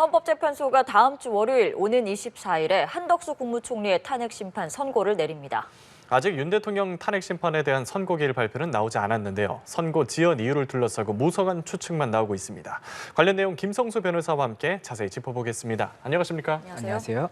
헌법재판소가 다음 주 월요일 오는 24일에 한덕수 국무총리의 탄핵 심판 선고를 내립니다. 아직 윤 대통령 탄핵 심판에 대한 선고일 발표는 나오지 않았는데요. 선고 지연 이유를 둘러싸고 무성한 추측만 나오고 있습니다. 관련 내용 김성수 변호사와 함께 자세히 짚어보겠습니다. 안녕하십니까? 안녕하세요.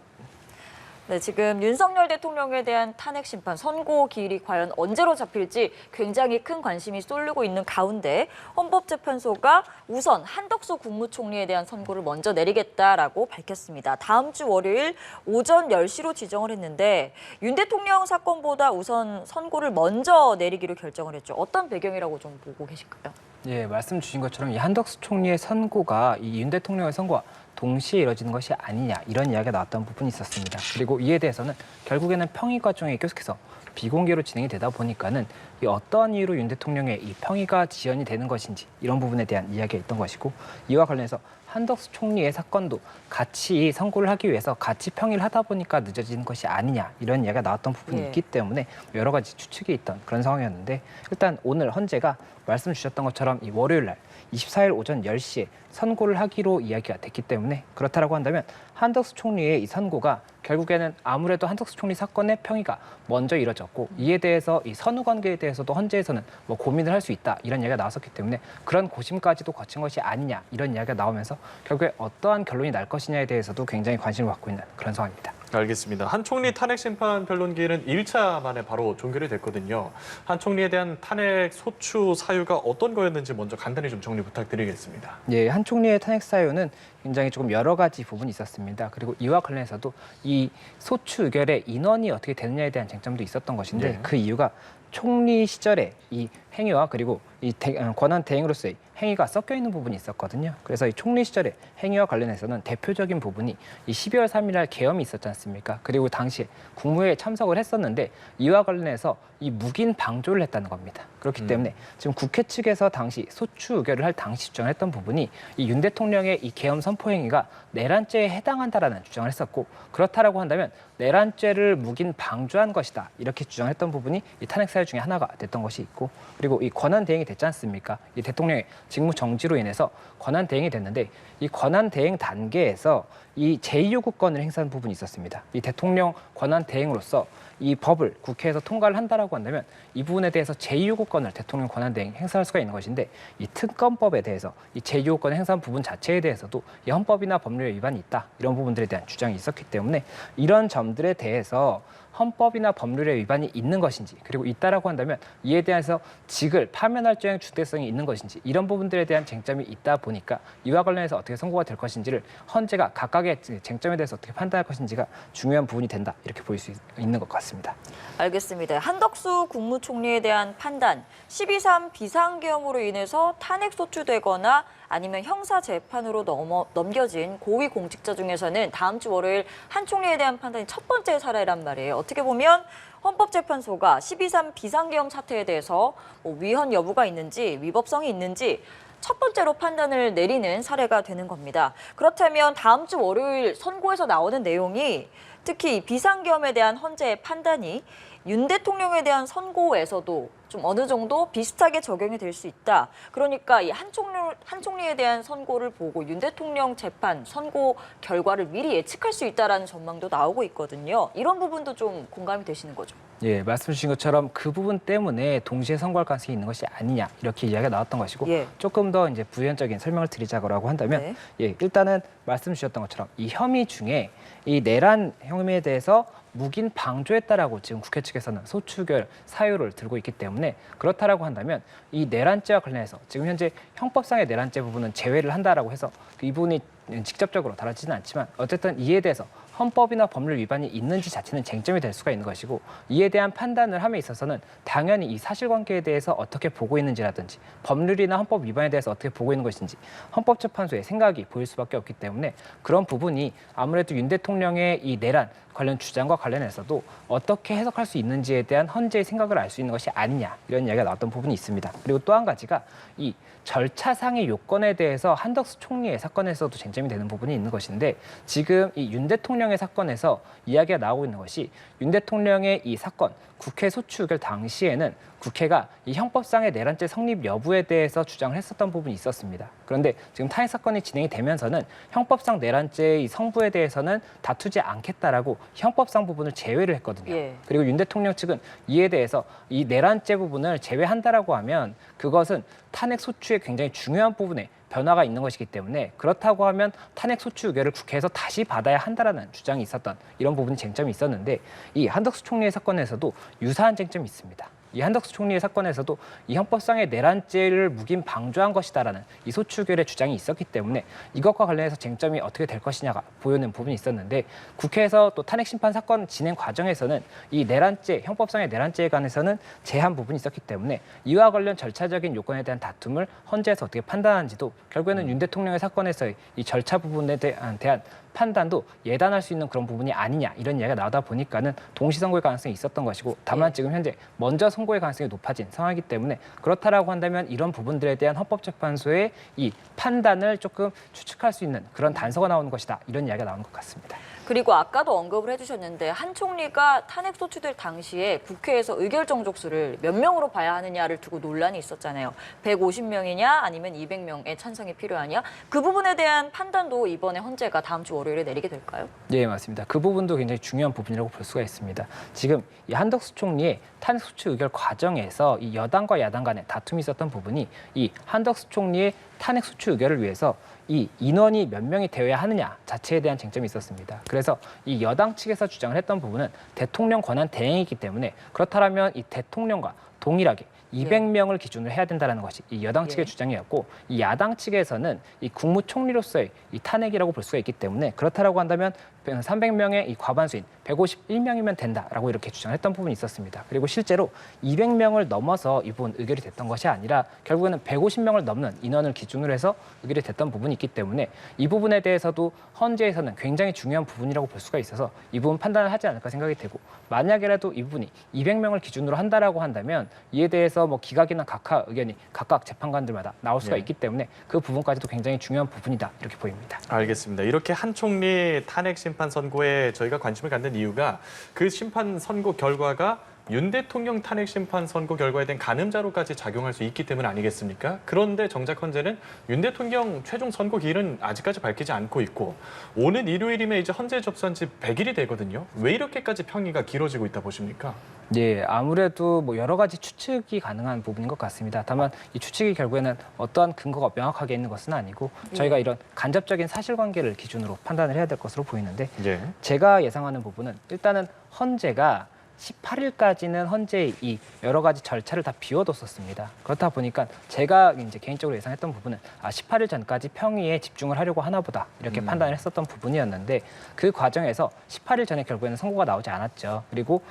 네, 지금 윤석열 대통령에 대한 탄핵 심판 선고 기일이 과연 언제로 잡힐지 굉장히 큰 관심이 쏠리고 있는 가운데 헌법재판소가 우선 한덕수 국무총리에 대한 선고를 먼저 내리겠다라고 밝혔습니다. 다음 주 월요일 오전 10시로 지정을 했는데 윤 대통령 사건보다 우선 선고를 먼저 내리기로 결정을 했죠. 어떤 배경이라고 좀 보고 계실까요? 예, 말씀 주신 것처럼 이 한덕수 총리의 선고가 이 윤 대통령의 선고와 동시에 이뤄지는 것이 아니냐 이런 이야기가 나왔던 부분이 있었습니다. 그리고 이에 대해서는 결국에는 평의 과정에 계속해서 비공개로 진행이 되다 보니까는 이 어떠한 이유로 윤 대통령의 이 평의가 지연이 되는 것인지 이런 부분에 대한 이야기가 있던 것이고 이와 관련해서 한덕수 총리의 사건도 같이 선고를 하기 위해서 같이 평의를 하다 보니까 늦어지는 것이 아니냐 이런 이야기가 나왔던 부분이 있기 때문에 여러 가지 추측이 있던 그런 상황이었는데 일단 오늘 헌재가 말씀 주셨던 것처럼 이 월요일 날 24일 오전 10시에 선고를 하기로 이야기가 됐기 때문에 그렇다라고 한다면 한덕수 총리의 이 선고가 결국에는 아무래도 한덕수 총리 사건의 평의가 먼저 이뤄졌고 이에 대해서 이 선후 관계에 대해서도 헌재에서는 뭐 고민을 할 수 있다 이런 이야기가 나왔었기 때문에 그런 고심까지도 거친 것이 아니냐 이런 이야기가 나오면서 결국에 어떠한 결론이 날 것이냐에 대해서도 굉장히 관심을 갖고 있는 그런 상황입니다. 알겠습니다. 한 총리 탄핵 심판 변론기일은 1차 만에 바로 종결이 됐거든요. 한 총리에 대한 탄핵 소추 사유가 어떤 거였는지 먼저 간단히 좀 정리 부탁드리겠습니다. 예, 한 총리의 탄핵 사유는 굉장히 조금 여러 가지 부분이 있었습니다. 그리고 이와 관련해서도 이 소추 의결의 인원이 어떻게 되느냐에 대한 쟁점도 있었던 것인데 그 이유가 총리 시절에 이 행위와 그리고 이 권한 대행으로서의 행위가 섞여 있는 부분이 있었거든요. 그래서 이 총리 시절의 행위와 관련해서는 대표적인 부분이 이 12월 3일 날 계엄이 있었지 않습니까? 그리고 당시에 국무회의에 참석을 했었는데 이와 관련해서 이 묵인 방조를 했다는 겁니다. 그렇기 때문에 지금 국회 측에서 당시 소추 의결을 할 당시 주장을 했던 부분이 이 윤 대통령의 이 계엄 선포 행위가 내란죄에 해당한다라는 주장을 했었고 그렇다라고 한다면 내란죄를 묵인 방조한 것이다 이렇게 주장했던 부분이 이 탄핵 사유 중에 하나가 됐던 것이 있고 그리고 이 권한 대행이 됐지 않습니까? 이 대통령의 직무 정지로 인해서 권한 대행이 됐는데 이 권한 대행 단계에서 이 제2요구권을 행사한 부분이 있었습니다. 이 대통령 권한 대행으로서 이 법을 국회에서 통과를 한다라고 한다면 이 부분에 대해서 제2요구권을 대통령 권한 대행 행사할 수가 있는 것인데 이 특검법에 대해서 이 제2요구권을 행사한 부분 자체에 대해서도 이 헌법이나 법률에 위반이 있다 이런 부분들에 대한 주장이 있었기 때문에 이런 점들에 대해서 헌법이나 법률에 위반이 있는 것인지 그리고 있다라고 한다면 이에 대해서 직을 파면할 정의 주대성이 있는 것인지 이런 부분들에 대한 쟁점이 있다 보니까 이와 관련해서 어떻게 선고가 될 것인지를 헌재가 각각의 쟁점에 대해서 어떻게 판단할 것인지가 중요한 부분이 된다 이렇게 보일 수 있는 것 같습니다. 알겠습니다. 한덕수 국무총리에 대한 판단, 12.3 비상계엄으로 인해서 탄핵 소추되거나 아니면 형사재판으로 넘겨진 고위공직자 중에서는 다음 주 월요일 한 총리에 대한 판단이 첫 번째 사례란 말이에요. 어떻게 보면 헌법재판소가 12.3 비상계엄 사태에 대해서 위헌 여부가 있는지 위법성이 있는지 첫 번째로 판단을 내리는 사례가 되는 겁니다. 그렇다면 다음 주 월요일 선고에서 나오는 내용이 특히 비상계엄에 대한 헌재의 판단이 윤 대통령에 대한 선고에서도 좀 어느 정도 비슷하게 적용이 될 수 있다. 그러니까 이 한 총리에 대한 선고를 보고 윤 대통령 재판, 선고 결과를 미리 예측할 수 있다라는 전망도 나오고 있거든요. 이런 부분도 좀 공감이 되시는 거죠? 예, 말씀 주신 것처럼 그 부분 때문에 동시에 선고할 가능성이 있는 것이 아니냐 이렇게 이야기가 나왔던 것이고 조금 더 이제 부연적인 설명을 드리자고 한다면 일단은 말씀 주셨던 것처럼 이 혐의 중에 이 내란 혐의에 대해서 묵인 방조했다라고 지금 국회 측에서는 소추결 사유를 들고 있기 때문에 그렇다라고 한다면 이 내란죄와 관련해서 지금 현재 형법상의 내란죄 부분은 제외를 한다라고 해서 이 부분이 직접적으로 다뤄지지는 않지만 어쨌든 이에 대해서 헌법이나 법률 위반이 있는지 자체는 쟁점이 될 수가 있는 것이고 이에 대한 판단을 함에 있어서는 당연히 이 사실관계에 대해서 어떻게 보고 있는지라든지 법률이나 헌법 위반에 대해서 어떻게 보고 있는 것인지 헌법재판소의 생각이 보일 수밖에 없기 때문에 그런 부분이 아무래도 윤 대통령의 이 내란 관련 주장과 관련해서도 어떻게 해석할 수 있는지에 대한 헌재의 생각을 알 수 있는 것이 아니냐 이런 이야기가 나왔던 부분이 있습니다. 그리고 또 한 가지가 이 절차상의 요건에 대해서 한덕수 총리의 사건에서도 쟁점이 되는 부분이 있는 것인데 지금 이 윤 대통령의 사건에서 이야기가 나오고 있는 것이 윤 대통령의 이 사건 국회 소추 의결 당시에는 국회가 이 형법상의 내란죄 성립 여부에 대해서 주장을 했었던 부분이 있었습니다. 그런데 지금 탄핵 사건이 진행이 되면서는 형법상 내란죄의 이 성부에 대해서는 다투지 않겠다라고 형법상 부분을 제외를 했거든요. 예. 그리고 윤 대통령 측은 이에 대해서 이 내란죄 부분을 제외한다라고 하면 그것은 탄핵 소추의 굉장히 중요한 부분에 변화가 있는 것이기 때문에 그렇다고 하면 탄핵 소추 의결을 국회에서 다시 받아야 한다라는 주장이 있었던 이런 부분이 쟁점이 있었는데 이 한덕수 총리의 사건에서도 유사한 쟁점이 있습니다. 이 한덕수 총리의 사건에서도 이 형법상의 내란죄를 묵인 방조한 것이다라는 이 소추 의결의 주장이 있었기 때문에 이것과 관련해서 쟁점이 어떻게 될 것이냐가 보여낸 부분이 있었는데 국회에서 또 탄핵 심판 사건 진행 과정에서는 이 내란죄, 형법상의 내란죄에 관해서는 제한 부분이 있었기 때문에 이와 관련 절차적인 요건에 대한 다툼을 헌재에서 어떻게 판단하는지도 결국에는 윤 대통령의 사건에서의 이 절차 부분에 대한 판단도 예단할 수 있는 그런 부분이 아니냐 이런 이야기가 나오다 보니까는 동시 선고의 가능성이 있었던 것이고 다만 지금 현재 먼저 선고의 가능성이 높아진 상황이기 때문에 그렇다라고 한다면 이런 부분들에 대한 헌법재판소의 이 판단을 조금 추측할 수 있는 그런 단서가 나오는 것이다 이런 이야기가 나오는 것 같습니다. 그리고 아까도 언급을 해주셨는데 한 총리가 탄핵 소추될 당시에 국회에서 의결 정족수를 몇 명으로 봐야 하느냐를 두고 논란이 있었잖아요. 150명이냐 아니면 200명의 찬성이 필요하냐. 그 부분에 대한 판단도 이번에 헌재가 다음 주 월요일에 내리게 될까요? 네, 맞습니다. 그 부분도 굉장히 중요한 부분이라고 볼 수가 있습니다. 지금 이 한덕수 총리의 탄핵 소추 의결 과정에서 이 여당과 야당 간의 다툼이 있었던 부분이 이 한덕수 총리의 탄핵 소추 의결을 위해서 이 인원이 몇 명이 되어야 하느냐 자체에 대한 쟁점이 있었습니다. 그래서 이 여당 측에서 주장을 했던 부분은 대통령 권한 대행이기 때문에 그렇다면 이 대통령과 동일하게 200명을 기준으로 해야 된다는 것이 이 여당 측의 주장이었고 이 야당 측에서는 이 국무총리로서의 이 탄핵이라고 볼 수가 있기 때문에 그렇다라고 한다면 300명의 이 과반수인 151명이면 된다라고 이렇게 주장했던 부분이 있었습니다. 그리고 실제로 200명을 넘어서 이 부분 의결이 됐던 것이 아니라 결국에는 150명을 넘는 인원을 기준으로 해서 의결이 됐던 부분이 있기 때문에 이 부분에 대해서도 헌재에서는 굉장히 중요한 부분이라고 볼 수가 있어서 이 부분 판단을 하지 않을까 생각이 되고 만약에라도 이 부분이 200명을 기준으로 한다라고 한다면 이에 대해서 뭐 기각이나 각하 의견이 각각 재판관들마다 나올 수가 있기 때문에 그 부분까지도 굉장히 중요한 부분이다 이렇게 보입니다. 알겠습니다. 이렇게 한 총리 탄핵 심판 선고에 저희가 관심을 갖는 이유가 그 심판 선고 결과가 윤 대통령 탄핵 심판 선고 결과에 대한 가늠자로까지 작용할 수 있기 때문 아니겠습니까? 그런데 정작 헌재는 윤 대통령 최종 선고 기일은 아직까지 밝히지 않고 있고 오는 일요일이면 이제 헌재 접수한 지 100일이 되거든요. 왜 이렇게까지 평의가 길어지고 있다 보십니까? 네, 아무래도 뭐 여러 가지 추측이 가능한 부분인 것 같습니다. 다만 이 추측이 결국에는 어떠한 근거가 명확하게 있는 것은 아니고 저희가 이런 간접적인 사실관계를 기준으로 판단을 해야 될 것으로 보이는데 제가 예상하는 부분은 일단은 헌재가 18일까지는 헌재의 이 여러 가지 절차를 다 비워뒀었습니다. 그렇다 보니까 제가 이제 개인적으로 예상했던 부분은 18일 전까지 평의에 집중을 하려고 하나 보다 이렇게 판단을 했었던 부분이었는데 그 과정에서 18일 전에 결국에는 선고가 나오지 않았죠. 그리고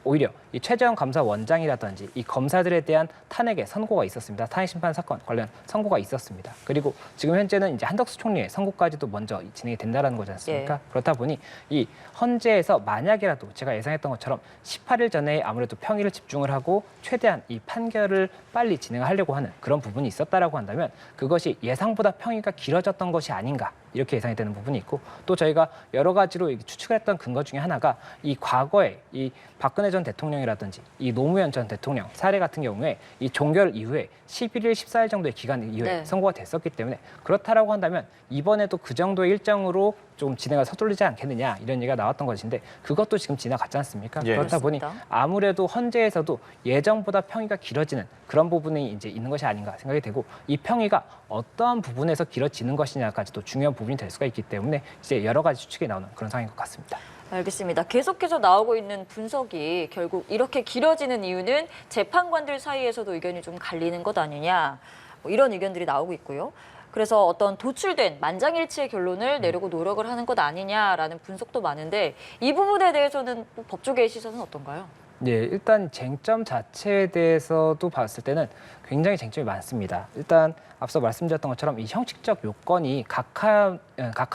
오히려 이 최재형 감사원장이라든지 이 검사들에 대한 탄핵의 선고가 있었습니다. 탄핵 심판 사건 관련 선고가 있었습니다. 그리고 지금 현재는 이제 한덕수 총리의 선고까지도 먼저 진행이 된다라는 거지 않습니까? 그렇다 보니 이 헌재에서 만약이라도 제가 예상했던 것처럼 18일 전에 아무래도 평의를 집중을 하고 최대한 이 판결을 빨리 진행하려고 하는 그런 부분이 있었다라고 한다면 그것이 예상보다 평의가 길어졌던 것이 아닌가 이렇게 예상이 되는 부분이 있고 또 저희가 여러 가지로 추측을 했던 근거 중에 하나가 이 과거에 이 박근혜 전 대통령이라든지 이 노무현 전 대통령 사례 같은 경우에 이 종결 이후에 11일, 14일 정도의 기간 이후에 선고가 됐었기 때문에 그렇다라고 한다면 이번에도 그 정도의 일정으로 좀 진행을 서둘르지 않겠느냐 이런 얘기가 나왔던 것인데 그것도 지금 지나갔지 않습니까? 그렇다 보니 아무래도 헌재에서도 예정보다 평의가 길어지는 그런 부분이 이제 있는 것이 아닌가 생각이 되고 이 평의가 어떠한 부분에서 길어지는 것이냐까지도 중요한 부분이 될 수가 있기 때문에 이제 여러 가지 추측이 나오는 그런 상황인 것 같습니다. 알겠습니다. 계속해서 나오고 있는 분석이 결국 이렇게 길어지는 이유는 재판관들 사이에서도 의견이 좀 갈리는 것 아니냐 뭐 이런 의견들이 나오고 있고요. 그래서 어떤 도출된 만장일치의 결론을 내려고 노력을 하는 것 아니냐라는 분석도 많은데 이 부분에 대해서는 법조계의 시선은 어떤가요? 네, 일단 쟁점 자체에 대해서도 봤을 때는 굉장히 쟁점이 많습니다. 일단 앞서 말씀드렸던 것처럼 이 형식적 요건이 각하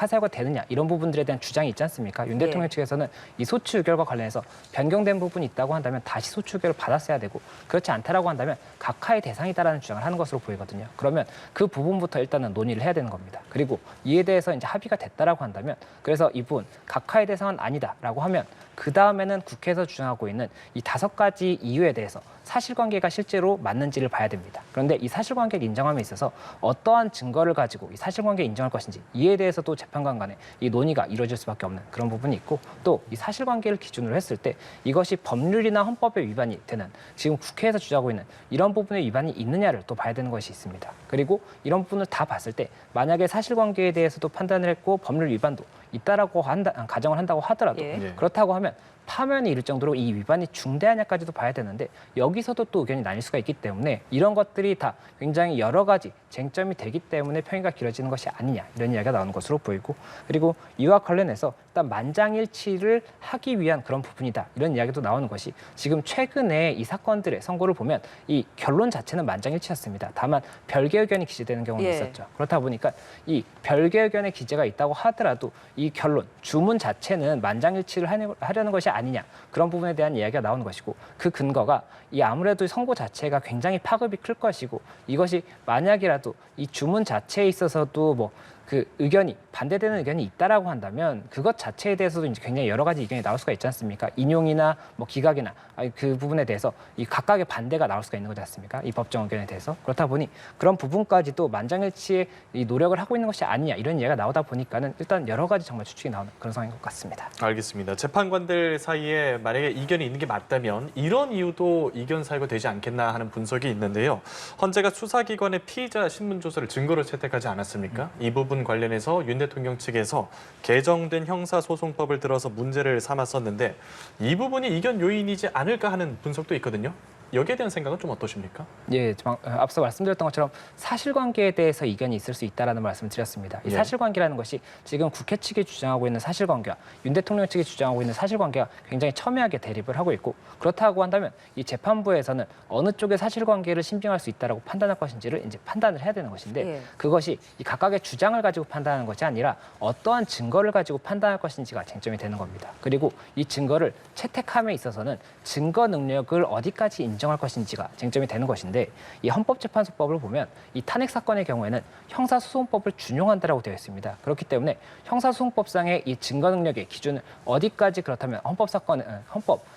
사유가 되느냐 이런 부분들에 대한 주장이 있지 않습니까? 윤 대통령 측에서는 이 소추 의결과 관련해서 변경된 부분이 있다고 한다면 다시 소추 의결을 받았어야 되고 그렇지 않다라고 한다면 각하의 대상이다라는 주장을 하는 것으로 보이거든요. 그러면 그 부분부터 일단은 논의를 해야 되는 겁니다. 그리고 이에 대해서 이제 합의가 됐다라고 한다면 그래서 이 부분 각하의 대상은 아니다라고 하면 그 다음에는 국회에서 주장하고 있는 이 5가지 이유에 대해서 사실관계가 실제로 맞는지를 봐야 됩니다. 그런데 이 사실관계를 인정함에 있어서 어떠한 증거를 가지고 이 사실관계를 인정할 것인지 이에 대해서도 재판관 간에 이 논의가 이루어질 수밖에 없는 그런 부분이 있고 또 이 사실관계를 기준으로 했을 때 이것이 법률이나 헌법에 위반이 되는 지금 국회에서 주장하고 있는 이런 부분에 위반이 있느냐를 또 봐야 되는 것이 있습니다. 그리고 이런 부분을 다 봤을 때 만약에 사실관계에 대해서도 판단을 했고 법률 위반도 있다라고 가정을 한다고 하더라도 그렇다고 하면 파면이 이를 정도로 이 위반이 중대하냐까지도 봐야 되는데 여기서도 또 의견이 나뉠 수가 있기 때문에 이런 것들이 다 굉장히 여러 가지 쟁점이 되기 때문에 평의가 길어지는 것이 아니냐 이런 이야기가 나오는 것으로 보이고 그리고 이와 관련해서 일단 만장일치를 하기 위한 그런 부분이다 이런 이야기도 나오는 것이 지금 최근에 이 사건들의 선고를 보면 이 결론 자체는 만장일치였습니다. 다만 별개 의견이 기재되는 경우는 있었죠. 그렇다 보니까 이 별개 의견의 기재가 있다고 하더라도 이 결론 주문 자체는 만장일치를 하려는 것이 아니냐 그런 부분에 대한 이야기가 나오는 것이고 그 근거가 이 아무래도 선고 자체가 굉장히 파급이 클 것이고 이것이 만약이라도 이 주문 자체에 있어서도 뭐 그 의견이 반대되는 의견이 있다라고 한다면 그것 자체에 대해서도 이제 굉장히 여러 가지 의견이 나올 수가 있지 않습니까? 인용이나 뭐 기각이나 그 부분에 대해서 이 각각의 반대가 나올 수가 있는 거지 않습니까? 이 법정 의견에 대해서 그렇다 보니 그런 부분까지도 만장일치의 이 노력을 하고 있는 것이 아니냐 이런 이야기가 나오다 보니까는 일단 여러 가지 정말 추측이 나오는 그런 상황인 것 같습니다. 알겠습니다. 재판관들 사이에 만약에 이견이 있는 게 맞다면 이런 이유도 이견 사유가 되지 않겠나 하는 분석이 있는데요. 헌재가 수사기관의 피의자 신문조서를 증거로 채택하지 않았습니까? 이 부분 관련해서 윤 대통령 측에서 개정된 형사소송법을 들어서 문제를 삼았었는데 이 부분이 이견 요인이지 않을까 하는 분석도 있거든요. 여기에 대한 생각은 좀 어떠십니까? 예, 앞서 말씀드렸던 것처럼 사실관계에 대해서 이견이 있을 수 있다라는 말씀을 드렸습니다. 이 사실관계라는 것이 지금 국회 측이 주장하고 있는 사실관계와 윤 대통령 측이 주장하고 있는 사실관계가 굉장히 첨예하게 대립을 하고 있고 그렇다고 한다면 이 재판부에서는 어느 쪽의 사실관계를 신빙할 수 있다라고 판단할 것인지를 이제 판단을 해야 되는 것인데 그것이 이 각각의 주장을 가지고 판단하는 것이 아니라 어떠한 증거를 가지고 판단할 것인지가 쟁점이 되는 겁니다. 그리고 이 증거를 채택함에 있어서는 증거 능력을 어디까지 인정할 것인지가 쟁점이 되는 것인데 이 헌법재판소법을 보면 이 탄핵 사건의 경우에는 형사소송법을 준용한다라고 되어 있습니다. 그렇기 때문에 형사소송법상의 이 증거 능력의 기준을 어디까지 그렇다면 헌법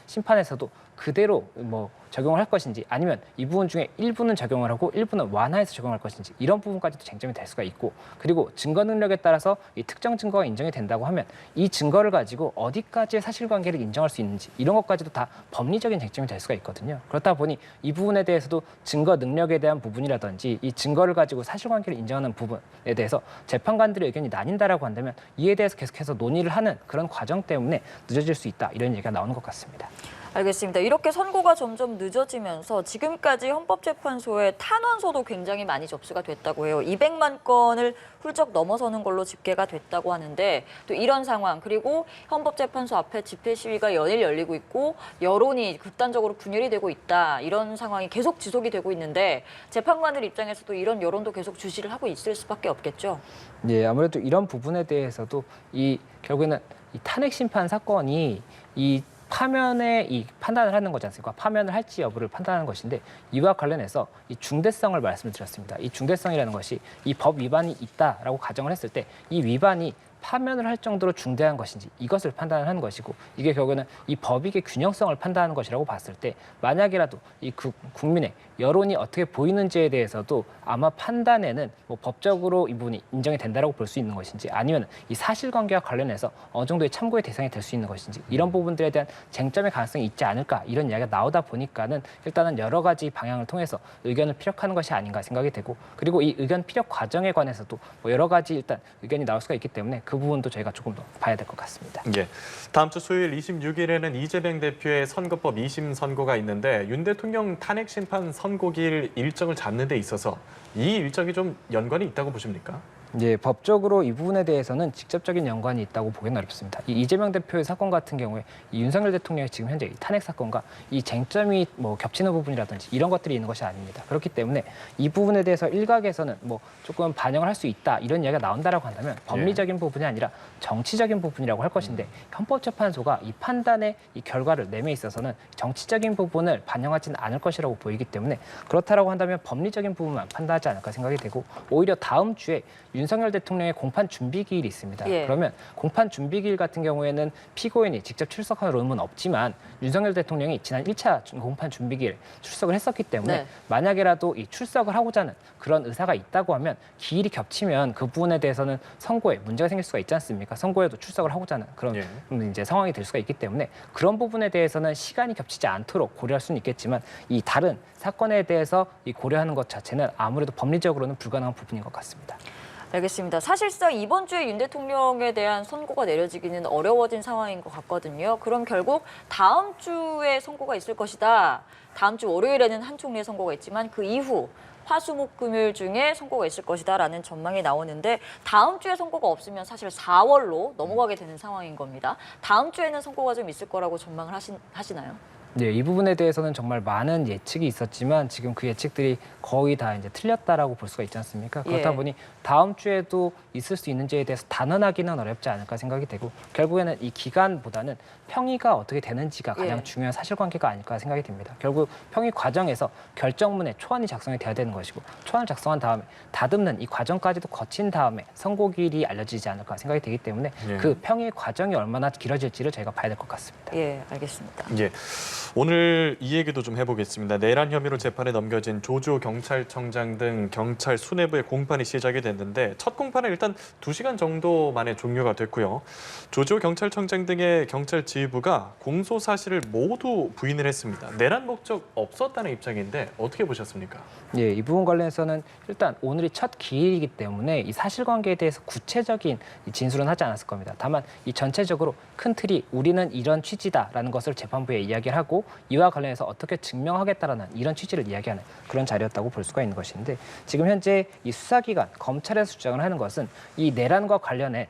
심판에서도 그대로 뭐 적용을 할 것인지 아니면 이 부분 중에 일부는 적용을 하고 일부는 완화해서 적용할 것인지 이런 부분까지도 쟁점이 될 수가 있고 그리고 증거 능력에 따라서 이 특정 증거가 인정이 된다고 하면 이 증거를 가지고 어디까지의 사실관계를 인정할 수 있는지 이런 것까지도 다 법리적인 쟁점이 될 수가 있거든요. 그렇다 보니 이 부분에 대해서도 증거 능력에 대한 부분이라든지 이 증거를 가지고 사실관계를 인정하는 부분에 대해서 재판관들의 의견이 나뉜다라고 한다면 이에 대해서 계속해서 논의를 하는 그런 과정 때문에 늦어질 수 있다 이런 얘기가 나오는 것 같습니다. 알겠습니다. 이렇게 선고가 점점 늦어지면서 지금까지 헌법재판소의 탄원서도 굉장히 많이 접수가 됐다고 해요. 200만 건을 훌쩍 넘어서는 걸로 집계가 됐다고 하는데 또 이런 상황 그리고 헌법재판소 앞에 집회 시위가 연일 열리고 있고 여론이 극단적으로 분열이 되고 있다. 이런 상황이 계속 지속이 되고 있는데 재판관들 입장에서도 이런 여론도 계속 주시를 하고 있을 수밖에 없겠죠. 네, 아무래도 이런 부분에 대해서도 결국에는 이 탄핵 심판 사건이 이 파면의 이 판단을 하는 거지 않습니까? 파면을 할지 여부를 판단하는 것인데 이와 관련해서 이 중대성을 말씀을 드렸습니다. 이 중대성이라는 것이 이 법 위반이 있다라고 가정을 했을 때 이 위반이 파면을 할 정도로 중대한 것인지 이것을 판단을 하는 것이고 이게 결국에는 이 법익의 균형성을 판단하는 것이라고 봤을 때 만약이라도 이 국민의 여론이 어떻게 보이는지에 대해서도 아마 판단에는 뭐 법적으로 이 부분이 인정이 된다라고 볼 수 있는 것인지 아니면 이 사실관계와 관련해서 어느 정도의 참고의 대상이 될 수 있는 것인지 이런 부분들에 대한 쟁점의 가능성이 있지 않을까 이런 이야기가 나오다 보니까는 일단은 여러 가지 방향을 통해서 의견을 피력하는 것이 아닌가 생각이 되고 그리고 이 의견 피력 과정에 관해서도 뭐 여러 가지 일단 의견이 나올 수가 있기 때문에 그 부분도 저희가 조금 더 봐야 될 것 같습니다. 예. 다음 주 수요일 26일에는 이재명 대표의 선거법 2심 선고가 있는데 윤 대통령 탄핵 심판 선고일 일정을 잡는 데 있어서 이 일정이 좀 연관이 있다고 보십니까? 이제 법적으로 이 부분에 대해서는 직접적인 연관이 있다고 보기는 어렵습니다. 이 이재명 대표의 사건 같은 경우에 이 윤석열 대통령의 지금 현재 이 탄핵 사건과 이 쟁점이 뭐 겹치는 부분이라든지 이런 것들이 있는 것이 아닙니다. 그렇기 때문에 이 부분에 대해서 일각에서는 뭐 조금 반영을 할 수 있다 이런 이야기가 나온다라고 한다면 법리적인 부분이 아니라 정치적인 부분이라고 할 것인데 헌법재판소가 이 판단의 이 결과를 내에 있어서는 정치적인 부분을 반영하지는 않을 것이라고 보이기 때문에 그렇다라고 한다면 법리적인 부분만 판단하지 않을까 생각이 되고 오히려 다음 주에 윤석열 대통령의 공판 준비 기일이 있습니다. 예. 그러면 공판 준비 기일 같은 경우에는 피고인이 직접 출석할 의무는 없지만 윤석열 대통령이 지난 1차 공판 준비 기일에 출석을 했었기 때문에 네. 만약에라도 이 출석을 하고자 하는 그런 의사가 있다고 하면 기일이 겹치면 그 부분에 대해서는 선고에 문제가 생길 수가 있지 않습니까? 선고에도 출석을 하고자 하는 그런 이제 상황이 될 수가 있기 때문에 그런 부분에 대해서는 시간이 겹치지 않도록 고려할 수는 있겠지만 이 다른 사건에 대해서 이 고려하는 것 자체는 아무래도 법리적으로는 불가능한 부분인 것 같습니다. 알겠습니다. 사실상 이번 주에 윤 대통령에 대한 선고가 내려지기는 어려워진 상황인 것 같거든요. 그럼 결국 다음 주에 선고가 있을 것이다. 다음 주 월요일에는 한 총리의 선고가 있지만 그 이후 화수목금요일 중에 선고가 있을 것이다라는 전망이 나오는데 다음 주에 선고가 없으면 사실 4월로 넘어가게 되는 상황인 겁니다. 다음 주에는 선고가 좀 있을 거라고 전망을 하시나요? 네, 이 부분에 대해서는 정말 많은 예측이 있었지만 지금 그 예측들이 거의 다 이제 틀렸다라고 볼 수가 있지 않습니까? 그렇다 보니 다음 주에도 있을 수 있는지에 대해서 단언하기는 어렵지 않을까 생각이 되고 결국에는 이 기간보다는 평의가 어떻게 되는지가 가장 중요한 사실관계가 아닐까 생각이 듭니다. 결국 평의 과정에서 결정문에 초안이 작성이 돼야 되는 것이고 초안을 작성한 다음에 다듬는 이 과정까지도 거친 다음에 선고기일이 알려지지 않을까 생각이 되기 때문에 그 평의 과정이 얼마나 길어질지를 저희가 봐야 될 것 같습니다. 예, 알겠습니다. 예. 오늘 이 얘기도 좀 해보겠습니다. 내란 혐의로 재판에 넘겨진 조주호 경찰청장 등 경찰 수뇌부의 공판이 시작이 됐는데 첫 공판은 일단 2시간 정도 만에 종료가 됐고요. 조주호 경찰청장 등의 경찰 지휘부가 공소 사실을 모두 부인을 했습니다. 내란 목적 없었다는 입장인데 어떻게 보셨습니까? 예, 이 부분 관련해서는 일단 오늘이 첫 기일이기 때문에 이 사실관계에 대해서 구체적인 진술은 하지 않았을 겁니다. 다만 이 전체적으로 큰 틀이 우리는 이런 취지다라는 것을 재판부에 이야기를 하고 이와 관련해서 어떻게 증명하겠다라는 이런 취지를 이야기하는 그런 자리였다고 볼 수가 있는 것인데 지금 현재 이 수사기관 검찰에서 주장을 하는 것은 이 내란과 관련해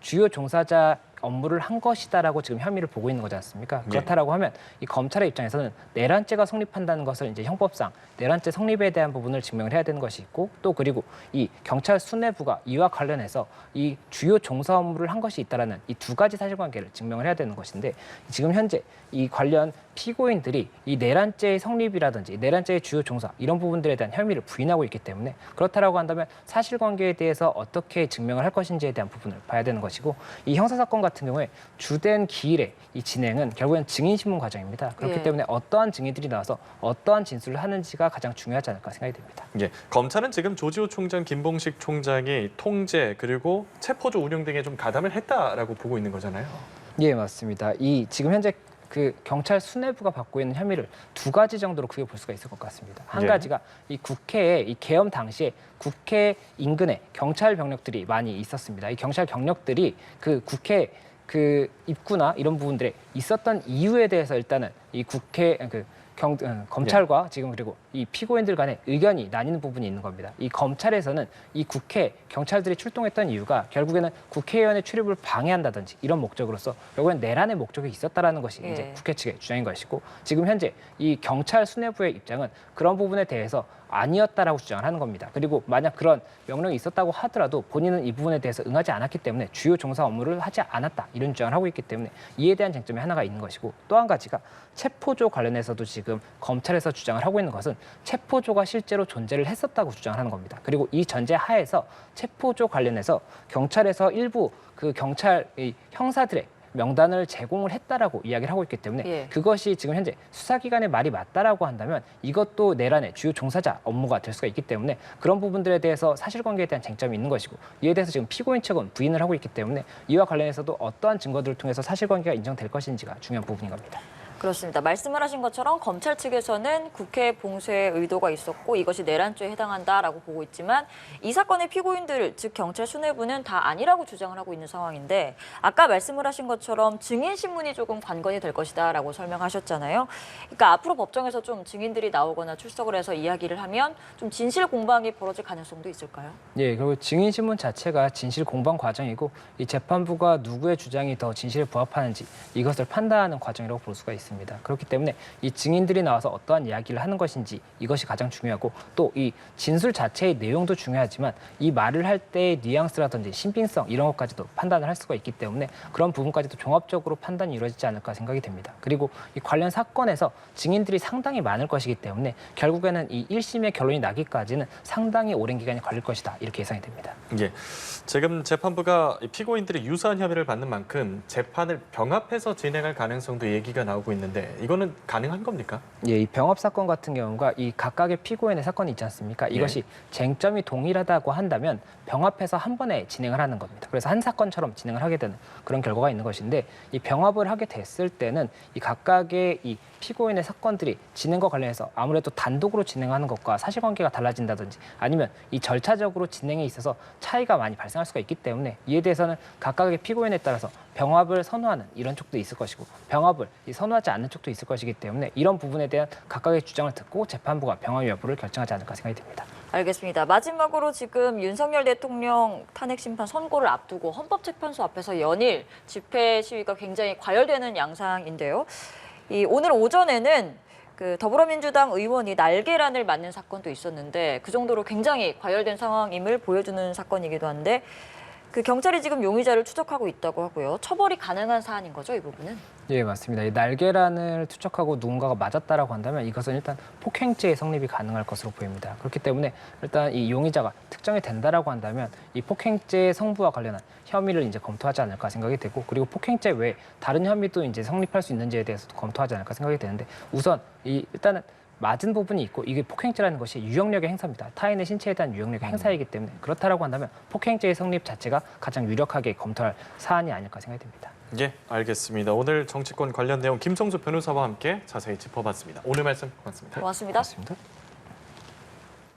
주요 종사자 업무를 한 것이다라고 지금 혐의를 보고 있는 거지 않습니까? 그렇다라고 하면 이 검찰의 입장에서는 내란죄가 성립한다는 것을 이제 형법상 내란죄 성립에 대한 부분을 증명을 해야 되는 것이 있고 또 그리고 이 경찰 수뇌부가 이와 관련해서 이 주요 종사 업무를 한 것이 있다라는 이 두 가지 사실관계를 증명을 해야 되는 것인데 지금 현재 이 관련 피고인들이 이 내란죄의 성립이라든지 내란죄의 주요 종사 이런 부분들에 대한 혐의를 부인하고 있기 때문에 그렇다라고 한다면 사실관계에 대해서 어떻게 증명을 할 것인지에 대한 부분을 봐야 되는 것이고 이 형사사건 같은 경우에 주된 기일의 이 진행은 결국엔 증인신문 과정입니다. 그렇기 때문에 어떠한 증인들이 나와서 어떠한 진술을 하는지가 가장 중요하지 않을까 생각이 됩니다. 예, 검찰은 지금 조지호 총장, 김봉식 총장이 통제 그리고 체포조 운영 등에 좀 가담을 했다라고 보고 있는 거잖아요. 예, 맞습니다. 이 지금 현재 그 경찰 수뇌부가 받고 있는 혐의를 두 가지 정도로 크게 볼 수가 있을 것 같습니다. 한 가지가 이 국회에 이 계엄 당시에 국회 인근에 경찰 병력들이 많이 있었습니다. 이 경찰 경력들이 그 국회 그 입구나 이런 부분들에 있었던 이유에 대해서 일단은 이 국회 검찰과 지금 그리고 이 피고인들 간의 의견이 나뉘는 부분이 있는 겁니다. 이 검찰에서는 이 국회 경찰들이 출동했던 이유가 결국에는 국회의원의 출입을 방해한다든지 이런 목적으로서 결국엔 내란의 목적이 있었다라는 것이 이제 국회 측의 주장인 것이고 지금 현재 이 경찰 수뇌부의 입장은 그런 부분에 대해서 아니었다라고 주장을 하는 겁니다. 그리고 만약 그런 명령이 있었다고 하더라도 본인은 이 부분에 대해서 응하지 않았기 때문에 주요 종사 업무를 하지 않았다 이런 주장을 하고 있기 때문에 이에 대한 쟁점이 하나가 있는 것이고 또 한 가지가 체포조 관련해서도 지금 검찰에서 주장을 하고 있는 것은 체포조가 실제로 존재를 했었다고 주장을 하는 겁니다. 그리고 이 전제 하에서 체포조 관련해서 경찰에서 일부 그 경찰 형사들의 명단을 제공을 했다라고 이야기를 하고 있기 때문에 그것이 지금 현재 수사기관의 말이 맞다라고 한다면 이것도 내란의 주요 종사자 업무가 될 수가 있기 때문에 그런 부분들에 대해서 사실관계에 대한 쟁점이 있는 것이고 이에 대해서 지금 피고인 측은 부인을 하고 있기 때문에 이와 관련해서도 어떠한 증거들을 통해서 사실관계가 인정될 것인지가 중요한 부분인 겁니다. 그렇습니다. 말씀을 하신 것처럼 검찰 측에서는 국회 봉쇄의 의도가 있었고 이것이 내란죄에 해당한다라고 보고 있지만 이 사건의 피고인들, 즉 경찰 수뇌부는 다 아니라고 주장을 하고 있는 상황인데 아까 말씀을 하신 것처럼 증인 신문이 조금 관건이 될 것이다라고 설명하셨잖아요. 그러니까 앞으로 법정에서 좀 증인들이 나오거나 출석을 해서 이야기를 하면 좀 진실 공방이 벌어질 가능성도 있을까요? 예, 그리고 증인 신문 자체가 진실 공방 과정이고 이 재판부가 누구의 주장이 더 진실에 부합하는지 이것을 판단하는 과정이라고 볼 수가 있습니다. 그렇기 때문에 이 증인들이 나와서 어떠한 이야기를 하는 것인지 이것이 가장 중요하고 또 이 진술 자체의 내용도 중요하지만 이 말을 할 때의 뉘앙스라든지 신빙성 이런 것까지도 판단을 할 수가 있기 때문에 그런 부분까지도 종합적으로 판단이 이루어지지 않을까 생각이 됩니다. 그리고 이 관련 사건에서 증인들이 상당히 많을 것이기 때문에 결국에는 이 1심의 결론이 나기까지는 상당히 오랜 기간이 걸릴 것이다 이렇게 예상이 됩니다. 예, 지금 재판부가 피고인들이 유사한 혐의를 받는 만큼 재판을 병합해서 진행할 가능성도 얘기가 나오고 있는데 이거는 가능한 겁니까? 예, 이 병합 사건 같은 경우가 이 각각의 피고인의 사건이 있지 않습니까? 이것이 쟁점이 동일하다고 한다면 병합해서 한 번에 진행을 하는 겁니다. 그래서 한 사건처럼 진행을 하게 되는 그런 결과가 있는 것인데 이 병합을 하게 됐을 때는 이 각각의 이 피고인의 사건들이 진행과 관련해서 아무래도 단독으로 진행하는 것과 사실관계가 달라진다든지 아니면 이 절차적으로 진행에 있어서 차이가 많이 발생할 수가 있기 때문에 이에 대해서는 각각의 피고인에 따라서 병합을 선호하는 이런 쪽도 있을 것이고 병합을 선호하지 않는 쪽도 있을 것이기 때문에 이런 부분에 대한 각각의 주장을 듣고 재판부가 병합 여부를 결정하지 않을까 생각이 됩니다. 알겠습니다. 마지막으로 지금 윤석열 대통령 탄핵 심판 선고를 앞두고 헌법재판소 앞에서 연일 집회 시위가 굉장히 과열되는 양상인데요. 오늘 오전에는 그 더불어민주당 의원이 날개란을 맞는 사건도 있었는데 그 정도로 굉장히 과열된 상황임을 보여주는 사건이기도 한데 그 경찰이 지금 용의자를 추적하고 있다고 하고요. 처벌이 가능한 사안인 거죠, 이 부분은? 예, 맞습니다. 이 날개란을 투척하고 누군가가 맞았다라고 한다면 이것은 일단 폭행죄의 성립이 가능할 것으로 보입니다. 그렇기 때문에 일단 이 용의자가 특정이 된다라고 한다면 이 폭행죄 성부와 관련한 혐의를 이제 검토하지 않을까 생각이 되고 그리고 폭행죄 외에 다른 혐의도 이제 성립할 수 있는지에 대해서도 검토하지 않을까 생각이 되는데 우선 일단은 맞은 부분이 있고 이게 폭행죄라는 것이 유형력의 행사입니다. 타인의 신체에 대한 유형력의 행사이기 때문에 그렇다라고 한다면 폭행죄의 성립 자체가 가장 유력하게 검토할 사안이 아닐까 생각이 됩니다. 예, 알겠습니다. 오늘 정치권 관련 내용 김성수 변호사와 함께 자세히 짚어봤습니다. 오늘 말씀 고맙습니다. 고맙습니다. 고맙습니다.